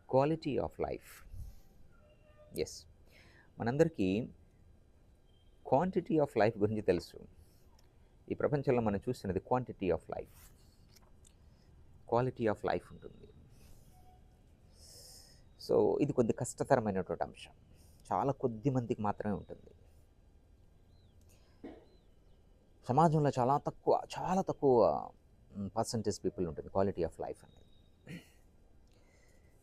Quality of life. Yes, మనందరికీ quantity of life గురించి తెలుసు. ఈ ప్రపంచంలో మనం చూస్తున్నది quantity of life. Quality of life ఉంటుంది. సో ఇది కొద్ది కష్టతరమైనటువంటి అంశం. చాలా కొద్ది మందికి మాత్రమే ఉంటుంది. సమాజంలో చాలా తక్కువ పర్సంటేజ్ పీపుల్ ఉంటుంది క్వాలిటీ ఆఫ్ లైఫ్ అనేది.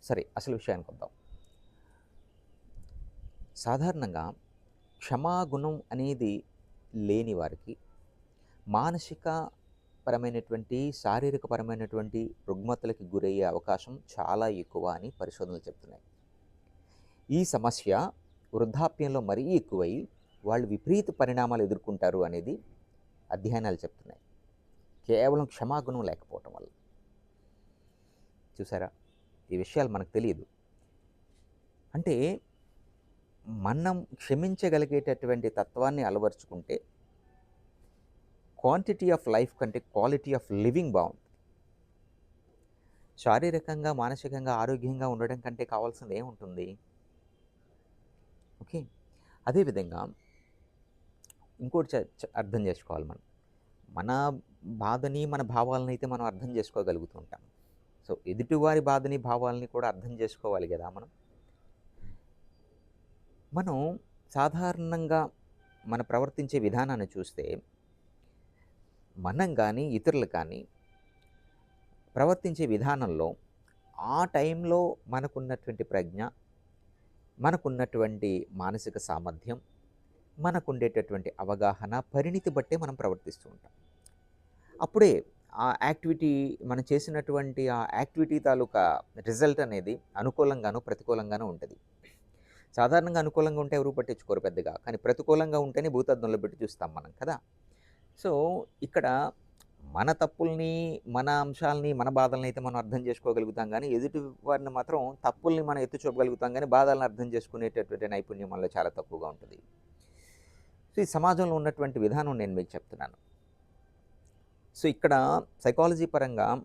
సరే, అసలు విషయానికి వద్దాం. సాధారణంగా క్షమాగుణం అనేది లేని వారికి మానసిక పరమైనటువంటి శారీరక పరమైనటువంటి రుగ్మతలకి గురయ్యే అవకాశం చాలా ఎక్కువ అని పరిశోధనలు చెప్తున్నాయి. ఈ సమస్య వృద్ధాప్యంలో మరీ ఎక్కువై వాళ్ళు విపరీత పరిణామాలు ఎదుర్కొంటారు అనేది అధ్యయనాలు చెప్తున్నాయి, కేవలం క్షమాగుణం లేకపోవటం వల్ల. చూసారా, ఈ విషయాలు మనకు తెలియదు. అంటే మనం క్షమించగలిగేటటువంటి తత్వాన్ని అలవరుచుకుంటే క్వాంటిటీ ఆఫ్ లైఫ్ కంటే క్వాలిటీ ఆఫ్ లివింగ్ బాగుంటుంది. శారీరకంగా మానసికంగా ఆరోగ్యంగా ఉండడం కంటే కావాల్సింది ఏముంటుంది? ఓకే, అదేవిధంగా ఇంకోటి అర్థం చేసుకోవాలి. మన బాధని మన భావాలని అయితే మనం అర్థం చేసుకోగలుగుతూ ఉంటాం. సో ఎదుటివారి బాధని భావాలని కూడా అర్థం చేసుకోవాలి కదా. మనం సాధారణంగా మన ప్రవర్తించే విధానాన్ని చూస్తే మనం కానీ ఇతరులు కానీ ప్రవర్తించే విధానంలో ఆ టైంలో మనకున్నటువంటి ప్రజ్ఞ, మనకున్నటువంటి మానసిక సామర్థ్యం, మనకుండేటటువంటి అవగాహన, పరిణితి బట్టే మనం ప్రవర్తిస్తూ ఉంటాం. అప్పుడే ఆ యాక్టివిటీ మనం చేసినటువంటి ఆ యాక్టివిటీ తాలూకా రిజల్ట్ అనేది అనుకూలంగానూ ప్రతికూలంగానూ ఉంటుంది. సాధారణంగా అనుకూలంగా ఉంటే ఎవరు పట్టించుకోరు పెద్దగా, కానీ ప్రతికూలంగా ఉంటేనే భూతద్దంలో పెట్టి చూస్తాం మనం కదా. సో ఇక్కడ మన తప్పుల్ని, మన అంశాలని, మన బాధల్ని అయితే మనం అర్థం చేసుకోగలుగుతాం, కానీ ఎదుటి వారిని మాత్రం తప్పుల్ని మనం ఎత్తి చూపగలుగుతాం, కానీ బాధలను అర్థం చేసుకునేటటువంటి నైపుణ్యం మనలో చాలా తక్కువగా ఉంటుంది. సో ఈ సమాజంలో ఉన్నటువంటి విధానం నేను మీకు చెప్తున్నాను. సో ఇక్కడ సైకాలజీ పరంగా